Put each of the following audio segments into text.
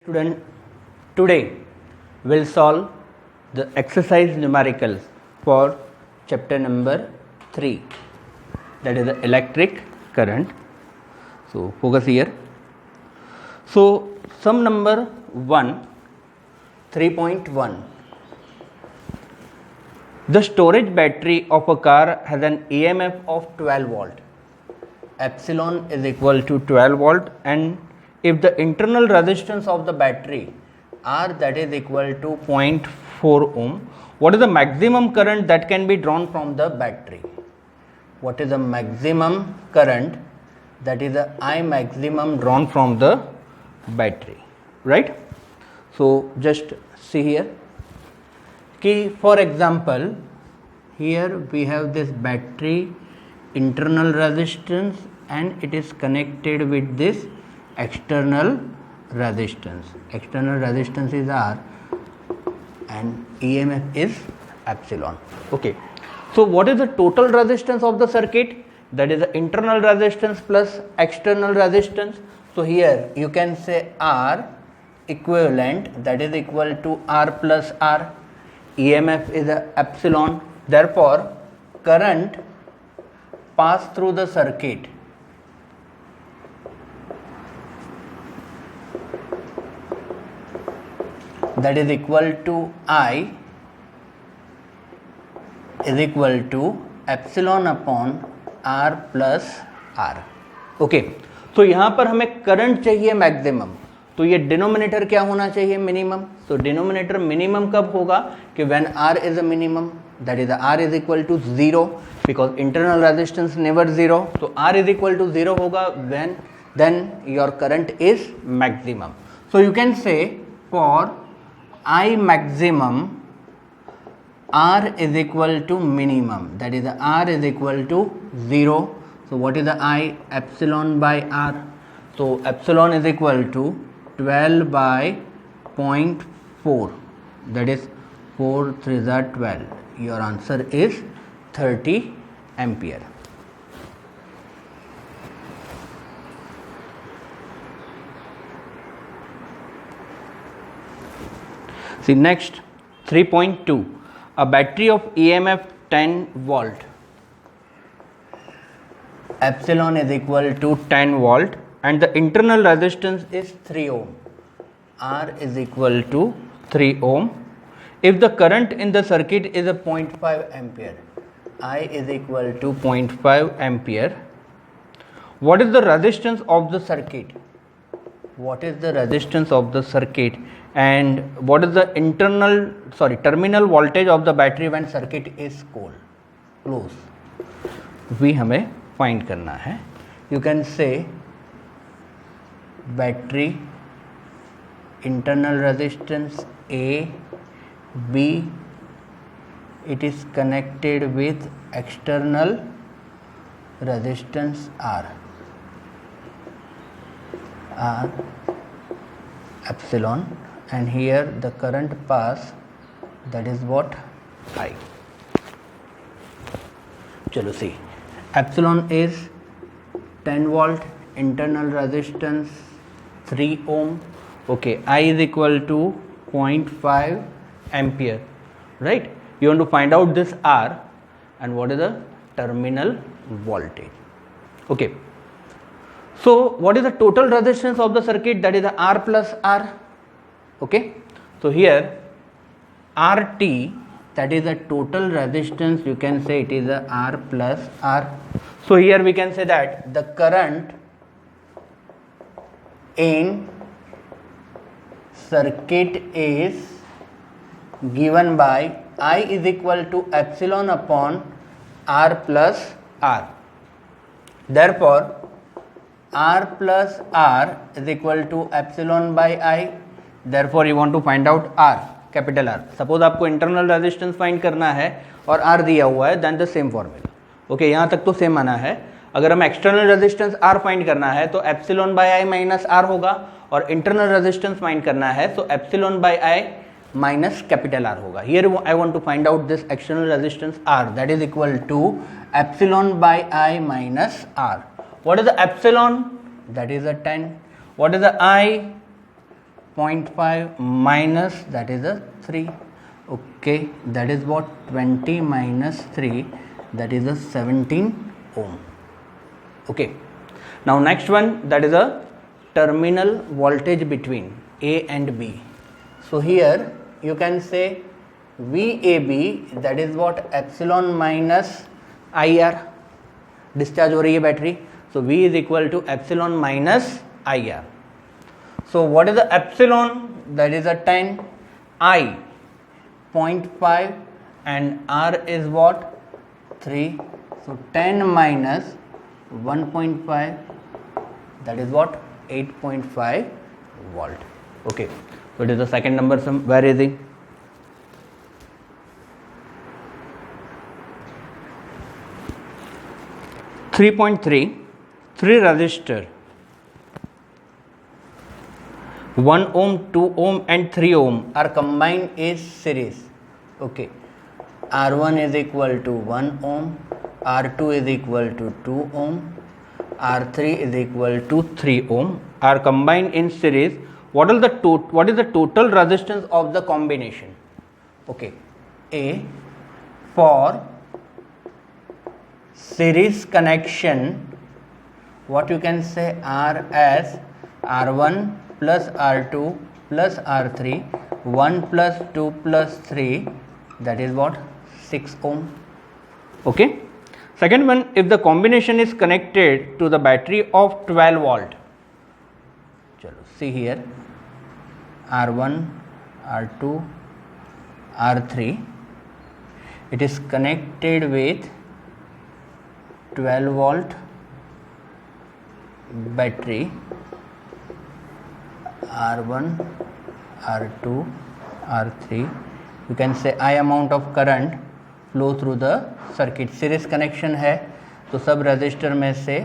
Student, today we'll solve the exercise numericals for chapter number 3, that is the electric current. So focus here. So sum number 1, 3.1. The storage battery of a car has an EMF of 12 volt. Epsilon is equal to 12 volt, and if the internal resistance of the battery R, that is equal to 0.4 ohm, what is the maximum current that can be drawn from the battery? What is the maximum current, that is the I maximum drawn from the battery, right? So just see here. Ki for example, here we have this battery internal resistance and it is connected with this external resistance. External resistance is R and EMF is epsilon. Okay. So what is the total resistance of the circuit? That is the internal resistance plus external resistance. So here you can say R equivalent, that is equal to R plus R. EMF is a epsilon. Therefore, current pass through the circuit that is equal to I is equal to epsilon upon R plus R. Okay, तो यहाँ पर हमें current चाहिए maximum, तो ये denominator क्या होना चाहिए? मिनिमम. तो डिनोमिनेटर मिनिमम कब होगा? कि when R is a minimum, that is R is equal to 0, because internal resistance never 0. तो R इज इक्वल टू 0 होगा when then your current is maximum. So you can say for I maximum R is equal to minimum, that is R is equal to 0. So what is the I? Epsilon by R. So epsilon is equal to 12 by 0.4, that is 4 3s are 12. Your answer is 30 ampere. See next, 3.2. A battery of EMF 10 volt. Epsilon is equal to 10 volt and the internal resistance is 3 ohm. R is equal to 3 ohm. If the current in the circuit is a 0.5 ampere, I is equal to 0.5 ampere. What is the resistance of the circuit? What is the resistance of the circuit? And what is the terminal voltage of the battery when circuit is close? We हमें find करना है. You can say battery internal resistance A, B, it is connected with external resistance R epsilon, and here the current pass, that is what? I. Chalo see, epsilon is 10 volt, internal resistance 3 ohm. Okay, I is equal to 0.5 ampere, right? You want to find out this R and what is the terminal voltage. Okay, so what is the total resistance of the circuit? That is the R plus R. Okay, so here RT, that is the total resistance, you can say it is a R plus R. So here we can say that the current in circuit is given by I is equal to epsilon upon R plus R. Therefore R plus R is equal to epsilon by I. Therefore you want to find out R, capital R. Suppose आपको internal resistance find करना है और R दिया हुआ है, then the same formula. Okay, यहाँ तक तो same आना है. अगर हम external resistance R find करना है तो epsilon by I minus R होगा, और internal resistance find करना है तो epsilon by I minus capital R होगा. Here I want to find out this external resistance R, that is equal to epsilon by I minus R. What is the epsilon? That is a 10. What is the I? 0.5 minus, that is a 3. Okay, that is what 20 minus 3, that is a 17 ohm. Okay, now next one, that is a terminal voltage between A and B. So here you can say VAB, that is what epsilon minus IR, discharge हो रही है battery. So V is equal to epsilon minus IR. So what is the epsilon? That is a 10, I 0.5 and R is what? 3. So 10 minus 1.5, that is what? 8.5 volt. Okay, so it is the second number. Where is it? Three resistor, 1 ohm, 2 ohm and 3 ohm are combined is series. Okay, R1 is equal to 1 ohm, R2 is equal to 2 ohm, R3 is equal to 3 ohm are combined in series. What is the total resistance of the combination? Okay, A, for series connection, what you can say, R as R1 plus R2 plus R3, 1 plus 2 plus 3, that is what? 6 ohm. Okay. Second one, if the combination is connected to the battery of 12 volt. Chalo, see here, R1, R2, R3, it is connected with 12 volt battery, R1, R2, R3, you can say I amount of current flow through the circuit. Series connection है तो सब register में से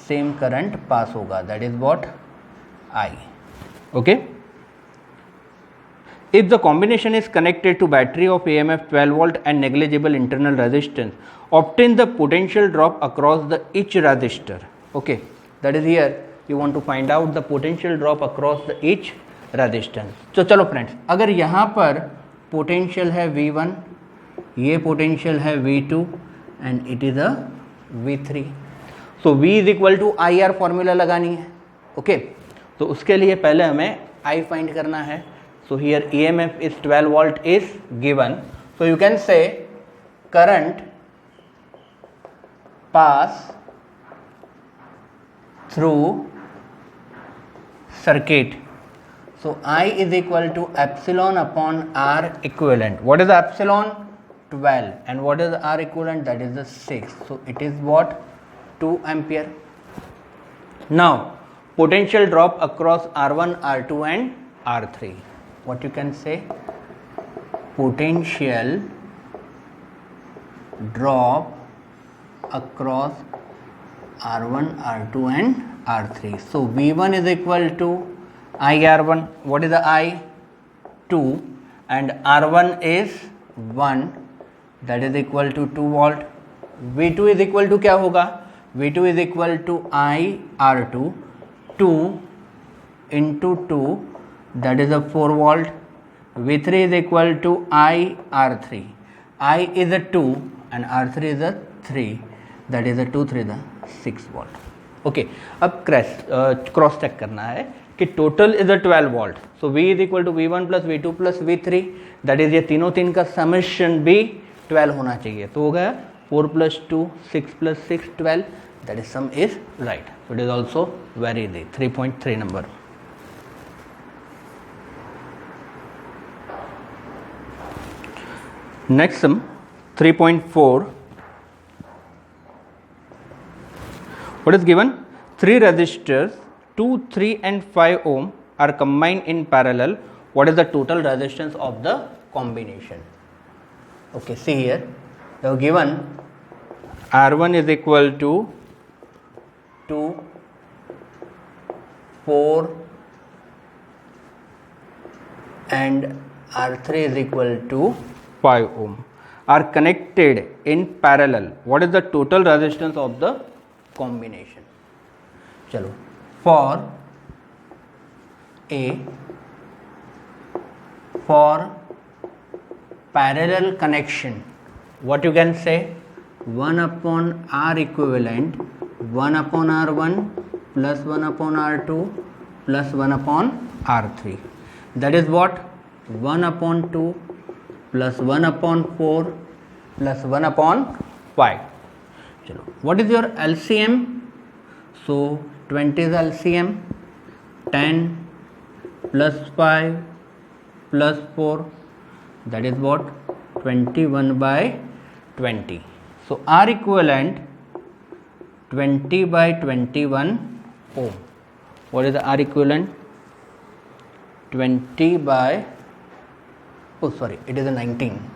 same current pass होगा, that is what I. Okay, if the combination is connected to battery of AMF 12 volt and negligible internal resistance, obtain the potential drop across the each resistor. Okay, that is here you want to find out the potential drop across the each resistance. तो चलो friends, अगर यहाँ पर potential है V1, ये potential है V2 and it is a V3, सो V is equal to IR formula लगानी है. ओके, तो उसके लिए पहले हमें I फाइंड करना है. So here EMF is 12 volt is given, so you can say current pass through circuit. So I is equal to epsilon upon R equivalent. What is the epsilon? 12. And what is the R equivalent? That is the 6. So it is what? 2 ampere. Now potential drop across R1, R2 and R3. What you can say? Potential drop across R1, R2 and R3. So V1 is equal to IR1. What is the I? 2. And R1 is 1. That is equal to 2 volt. V2 is equal to क्या होगा? V2 is equal to IR2. 2 into 2, that is a 4 volt. V3 is equal to IR3. I is a 2 and R3 is a 3. That is a 2, 3 the 6 volt. Okay, अब cross check करना है कि total is a 12 volt. So V is equal to V1 plus V2 plus V3, that is ये तीनों तीन का summation भी 12 होना चाहिए. तो हो गया 4 plus 2 6 plus 6 12, that is some is right. So it is also very easy. 3.3 number. Next sum 3.4. What is given? 3 resistors 2, 3 and 5 ohm are combined in parallel. What is the total resistance of the combination? Okay, see here they are given R1 is equal to 2, 4 and R3 is equal to 5 ohm are connected in parallel. What is the total resistance of the combination? चलो, for A for parallel connection, what you can say, 1 upon R equivalent 1 upon R1 plus 1 upon R2 plus 1 upon R3. That is what, 1 upon 2 plus 1 upon 4 plus 1 upon 5. Chalo, what is your LCM? So 20 is LCM. 10 plus 5 plus 4, that is what, 21 by 20. So R equivalent 20 by 21 ohm. What is the R equivalent? 20 by, oh sorry, it is a 19.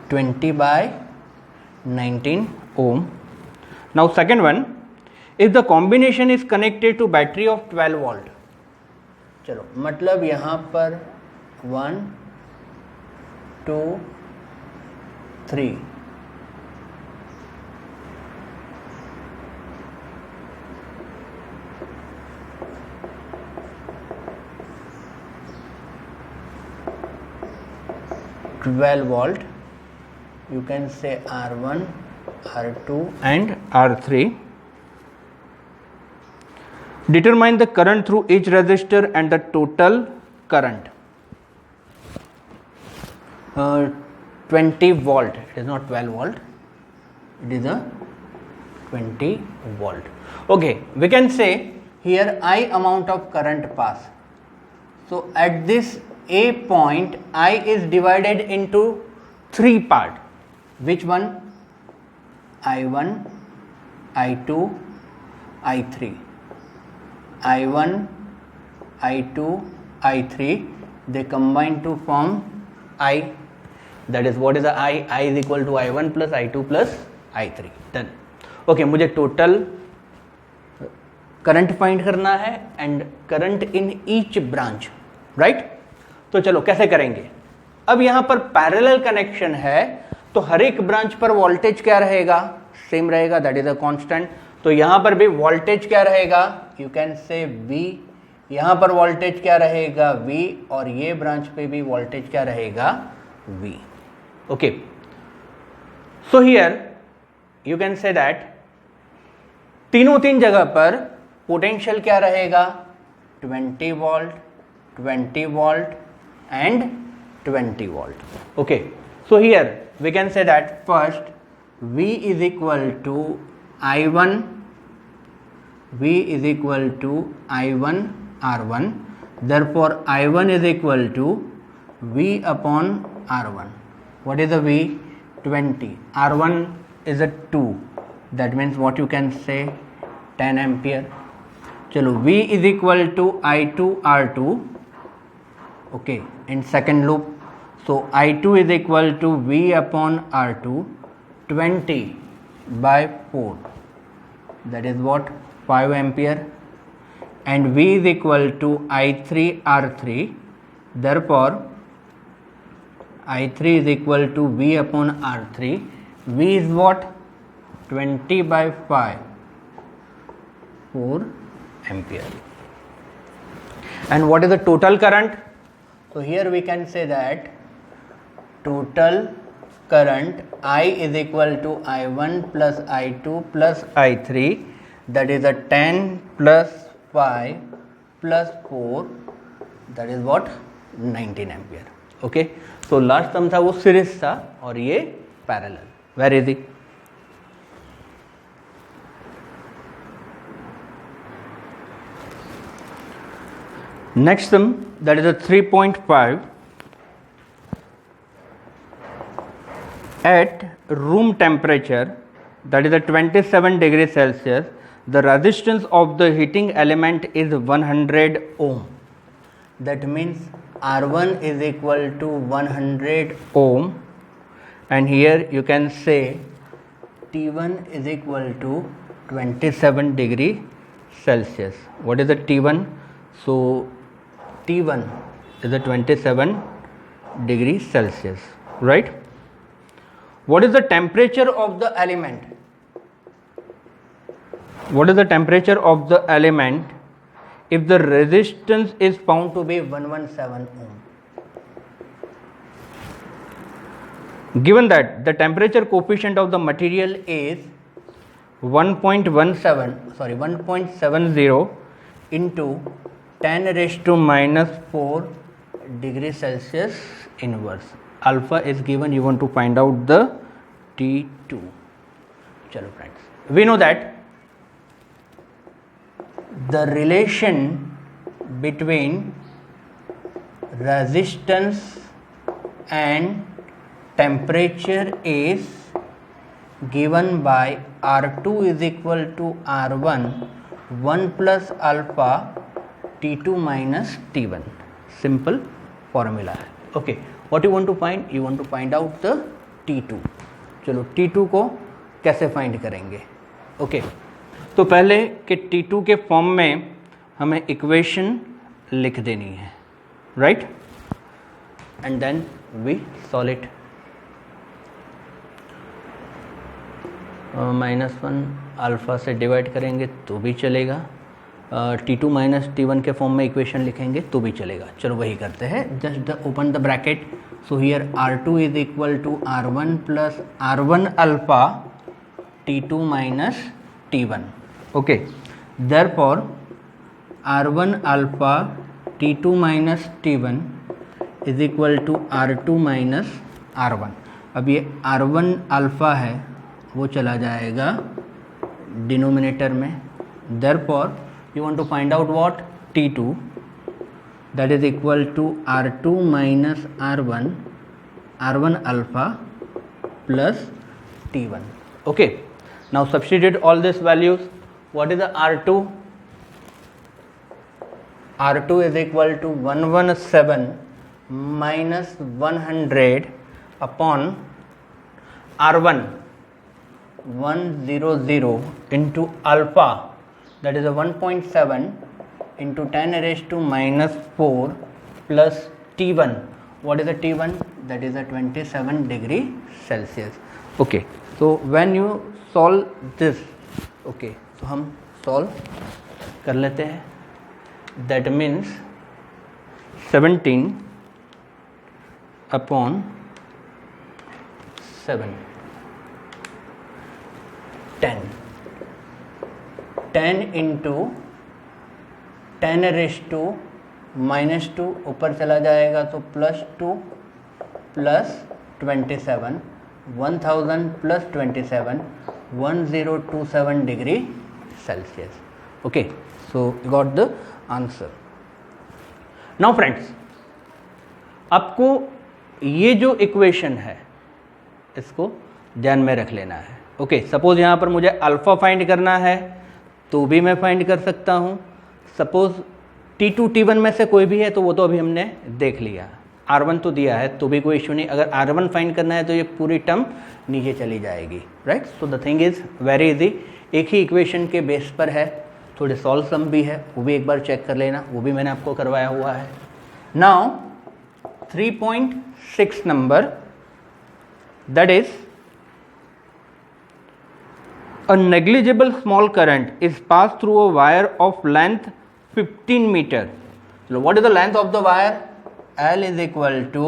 20 by 19 ohm. Now second one, if the combination is connected to battery of 12 volt. चलो, मतलब यहाँ पर 1 2 3 12 volt, you can say R1, R2 and R3. Determine the current through each resistor and the total current. 20 volt, it is not 12 volt, it is a 20 volt. Okay, we can say here I amount of current pass. So at this A point, I is divided into 3 part. Which one? I1, I2, I3. I1, I2, I3, they combine to form I. That is, what is the I? I is equal to I1 plus I2 plus I3. Done. Okay, मुझे total current find करना है and current in each branch, right? तो चलो कैसे करेंगे? अब यहाँ पर पैरेलल कनेक्शन है तो हर एक ब्रांच पर वोल्टेज क्या रहेगा? सेम रहेगा, दैट इज अ कांस्टेंट. तो यहाँ पर भी वोल्टेज क्या रहेगा? यू कैन से V. यहाँ पर वोल्टेज क्या रहेगा? V. और ये ब्रांच पे भी वोल्टेज क्या रहेगा? V. Okay, so here you can say that तीन जगह पर पोटेंशियल क्या रहेगा? 20 volt, 20 volt and 20 volt. Okay, so here we can say that first V is equal to I1, V is equal to I1 R1, therefore I1 is equal to V upon R1. What is the V? 20. R1 is a 2, that means what you can say, 10 ampere. चलो, V is equal to I2 R2. Okay, in second loop, so I2 is equal to V upon R2, 20 by 4, that is what, 5 ampere, and V is equal to I3 R3, therefore I3 is equal to V upon R3. V is what? 20 by 5, 4 ampere. And what is the total current? So here we can say that total current I is equal to I1 plus I2 plus I3, that is a 10 plus 5 plus 4, that is what, 19 ampere. Okay, so last term था वो series था और ये parallel. Where is it? Next sum, that is a 3.5. At room temperature, that is a 27 degrees Celsius, the resistance of the heating element is 100 ohm. That means R1 is equal to 100 ohm, and here you can say T1 is equal to 27 degree Celsius. What is the T1? So T1 is a 27 degrees Celsius, right? What is the temperature of the element? What is the temperature of the element if the resistance is found to be 117 ohm. Given that the temperature coefficient of the material is 1.70 into 10 raised to minus 4 degree Celsius inverse. Alpha is given, you want to find out the T2. Chalo friends, we know that the relation between resistance and temperature is given by R2 is equal to R1 1 plus alpha T2 minus T1. Simple formula है. Okay, what you want to find? You want to find out the T2. चलो T2 को कैसे find करेंगे? Okay, तो पहले कि T2 के form में हमें इक्वेशन लिख देनी है, right, and then we solve it. -1 alpha से डिवाइड करेंगे तो भी चलेगा, T2 माइनस T1 के फॉर्म में इक्वेशन लिखेंगे तो भी चलेगा. चलो वही करते हैं. Just open the bracket. So here R2 is equal to R1 plus R1 alpha T2 minus T1. Okay, therefore R1 alpha T2 minus T1 is equal to R2 minus R1. अब ये R1 अल्फ़ा है वो चला जाएगा denominator में. Therefore you want to find out what? T2, that is equal to R2 minus R1 alpha plus T1. Okay, now substitute all these values. What is the R2? R2 is equal to 117 minus 100 upon R1 100 into alpha, that is a 1.7 into 10 raised to minus 4 plus T1. What is the T1? That is a 27 degree Celsius. Okay, so when you solve this, okay, so हम solve कर लेते हैं. That means 17 upon 7 10 into 10 rest to minus 2 ऊपर चला जाएगा तो plus 2 plus 27 1000 plus 27 1027 degree Celsius. Okay, so got the answer. Now friends, आपको ये जो इक्वेशन है इसको ध्यान में रख लेना है. ओके, सपोज यहाँ पर मुझे अल्फ़ा फाइंड करना है तो भी मैं फाइंड कर सकता हूँ. सपोज T2 T1 में से कोई भी है तो वो तो अभी हमने देख लिया. R1 तो दिया है तो भी कोई इशू नहीं. अगर R1 फाइंड करना है तो ये पूरी टर्म नीचे चली जाएगी, right. So the thing is very easy. एक ही इक्वेशन के बेस पर है, थोड़े सॉल्व सम भी है, वो भी एक बार चेक कर लेना, वो भी मैंने आपको करवाया हुआ है. Now 3.6 number, that is a negligible small current is passed through a wire of length 15 meter. So what is the length of the wire? L is equal to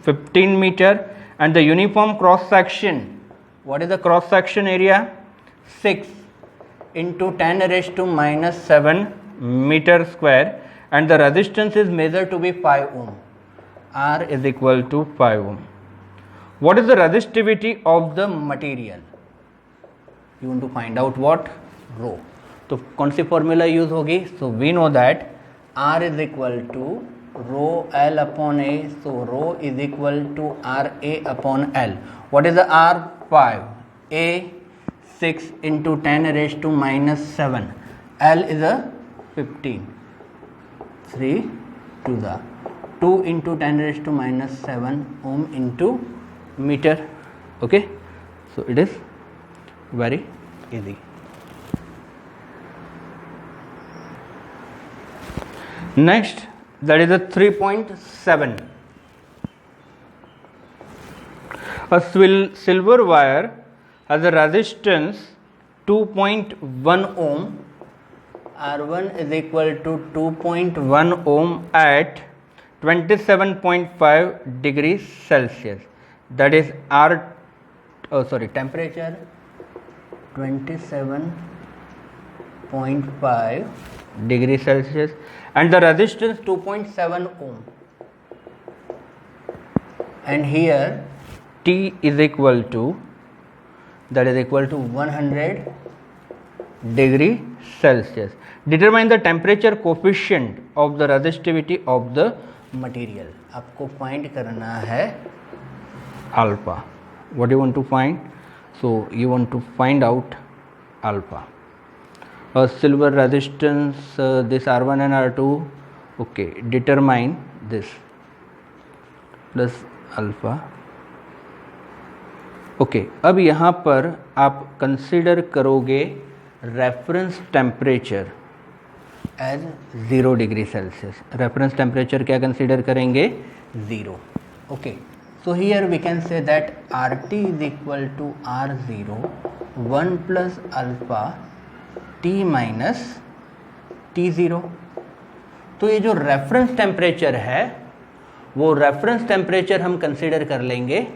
15 meter and the uniform cross section, what is the cross section area? 6 into 10 raised to minus 7 meter square and the resistance is measured to be 5 ohm. R is equal to 5 ohm. What is the resistivity of the material? You want to find out what? Rho. तो कौन सी formula use होगी? So we know that R is equal to rho L upon A. So rho is equal to R A upon L. What is the R? 5. A 6 into 10 raised to minus 7. L is a 15. 3 to the 2 into 10 raised to minus 7 ohm into meter. Okay, so it is very easy. Next, that is a 3.7. A silver wire has a resistance 2.1 ohm R1 is equal to 2.1 ohm at 27.5 degrees Celsius. That is temperature 27.5 degrees Celsius, and the resistance 2.7 ohm. And here T is equal to 100 degree Celsius. Determine the temperature coefficient of the resistivity of the material. आपको find करना है alpha. What do you want to find? So you want to find out alpha. Silver resistance, this R1 and R2. Okay, determine this plus alpha. Okay अब यहाँ पर आप consider करोगे reference temperature as 0 degree Celsius. Reference temperature क्या consider करेंगे? 0. Okay, so here we can say that R T is equal to R0 1 plus alpha T minus T0. तो ये जो रेफरेंस टेम्परेचर है वो रेफरेंस टेम्परेचर हम consider कर लेंगे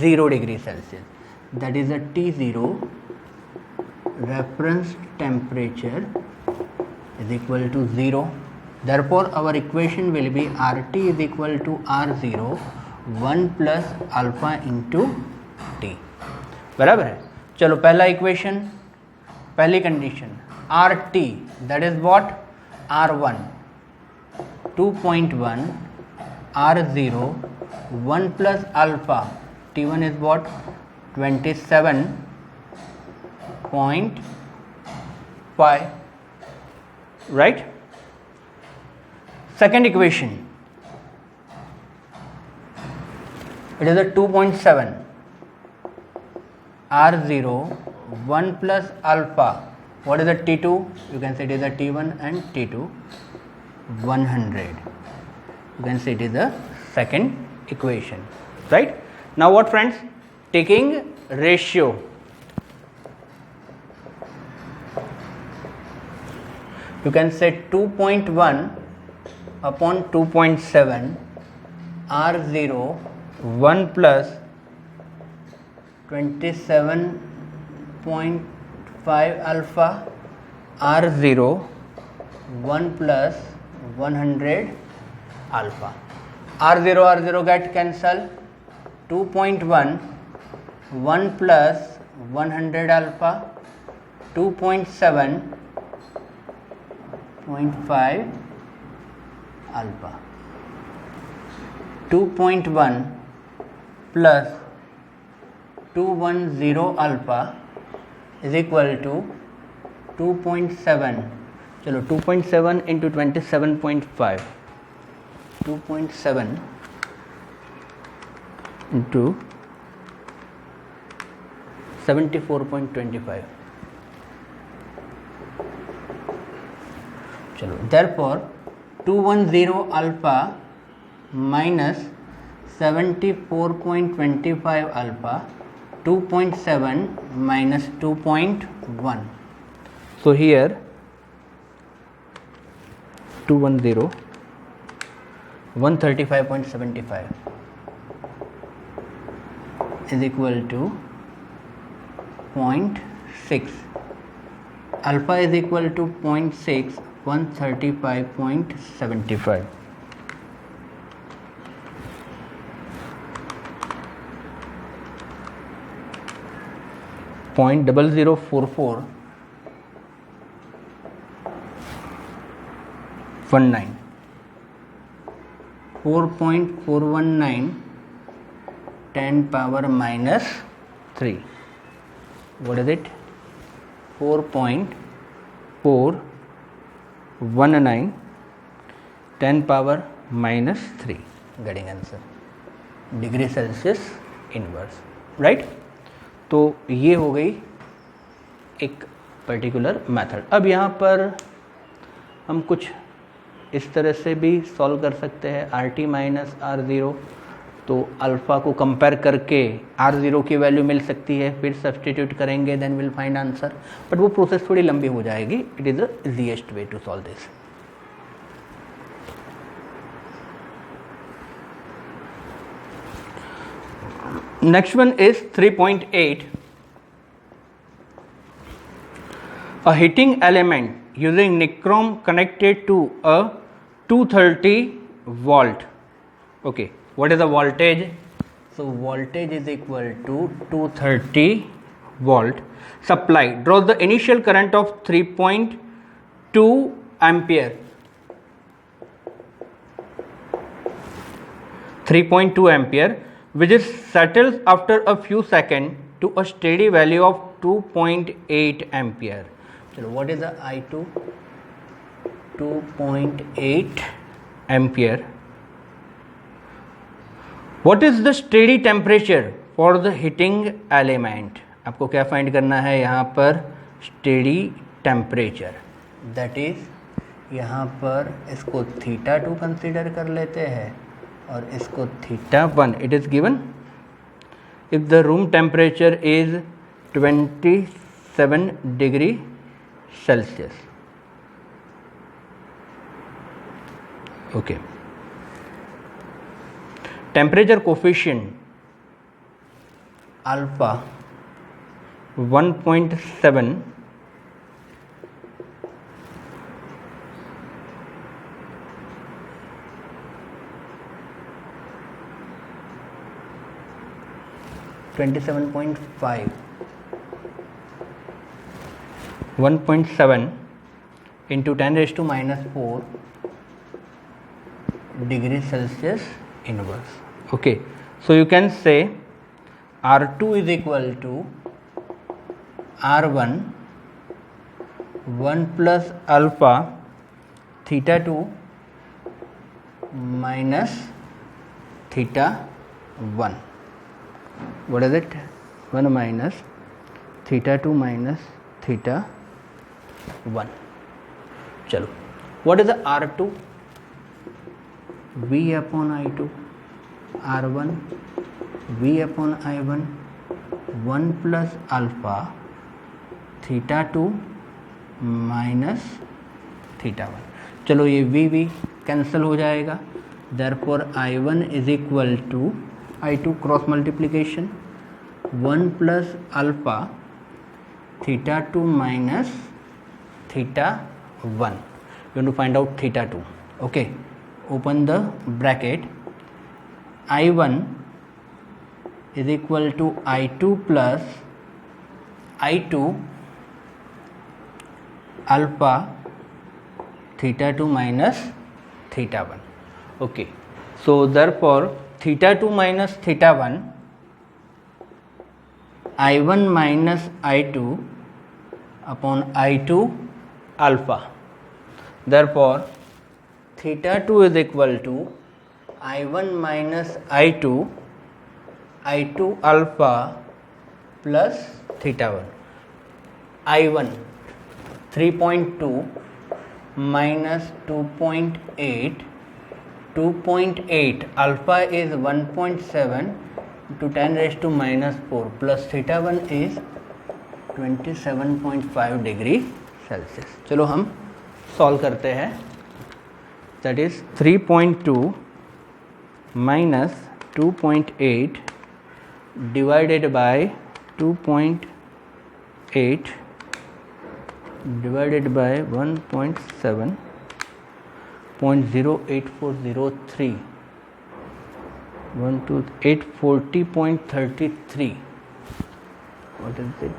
0 degree Celsius. That is a T0 reference temperature is equal to 0. Therefore our equation will be RT is equal to R0 1 plus alpha into T. बराबर है. चलो पहला इक्वेशन, पहली condition RT that is what? R1 2.1 R0 1 plus alpha T1 is what? 27.5, right? Second equation, it is a 2.7 R0 1 plus alpha. What is the T2? You can say it is a T1 and T2 100. You can say it is the second equation, right? Now what friends? Taking ratio, you can say 2.1 upon 2.7 R0 1 plus 27.5 alpha R0 1 plus 100 alpha. R0 get cancel. 2.1 1 plus 100 alpha 2.7.5 alpha. 2.1 plus 210 alpha is equal to 2.7. चलो 2.7 into 27.5. 2.7 into 74.25. चलो therefore 210 alpha minus 74.25 alpha 2.7 minus 2.1. So here 210 135.75 is equal to 0.6. Alpha is equal to 0.6 135.75. .0044 19 4.419 10 power minus 3. What is it? 4.419 10 power minus 3. Getting answer. Degree Celsius inverse, right? तो ये हो गई एक particular method. अब यहाँ पर हम कुछ इस तरह से भी सॉल्व कर सकते हैं. RT माइनस R0 तो अल्फ़ा को कंपेयर करके R0 की वैल्यू मिल सकती है, फिर सब्सटीट्यूट करेंगे, then will find answer, but वो प्रोसेस थोड़ी लंबी हो जाएगी. It is the easiest way to solve this. Next one is 3.8. A heating element using nichrome connected to a 230 volt. Okay, what is the voltage? So voltage is equal to 230 volt supply draws the initial current of 3.2 ampere. 3.2 ampere which is settles after a few seconds to a steady value of 2.8 ampere. So what is the I2? 2.8 ampere. What is the steady temperature for the heating element? आपको क्या find करना है यहाँ पर? steady temperature. That is यहाँ पर इसको θ2 consider कर लेते हैं और इसको θ1. It is given if the room temperature is 27 degree Celsius. Okay. Temperature coefficient alpha 1.7 27.5 1.7 into 10 raised to minus 4 degree Celsius inverse. Okay, so you can say R2 is equal to R1 1 plus alpha θ2 minus θ1. What is it? 1 minus θ2 minus θ1. चलो, what is the R2? V upon I2, R1 V upon I1 1 plus alpha θ2 minus θ1. चलो ये V cancel हो जाएगा. Therefore I1 is equal to I2 cross multiplication 1 plus alpha θ2 minus θ1. You want to find out θ2. Okay, open the bracket. I1 is equal to I2 plus I2 alpha θ2 minus θ1. Okay, so therefore θ2 minus θ1 I1 minus I2 upon I2 alpha. Therefore θ2 is equal to I1 minus I2 alpha plus θ1. I1 3.2 minus 2.8. 2.8 alpha is 1.7 to 10 raised to minus 4 plus θ1 is 27.5 degree Celsius. चलो हम solve करते हैं. That is 3.2 minus 2.8 divided by 2.8 divided by 1.7 0.08403 840.33. What is it?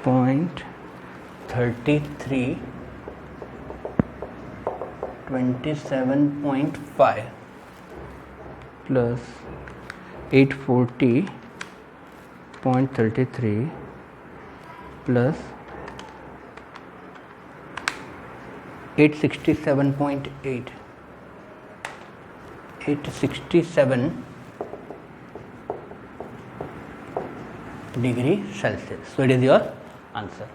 840.33 27.5 plus 840.33 plus 867.8 867 degree Celsius. So it is your answer.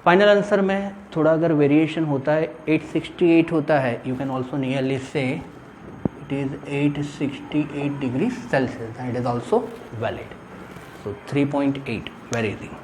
Final answer में थोड़ा अगर variation होता है 868 होता है, यू कैन ऑल्सो नियरली से it is 868 degree Celsius, that is also valid. So 3.8, very easy.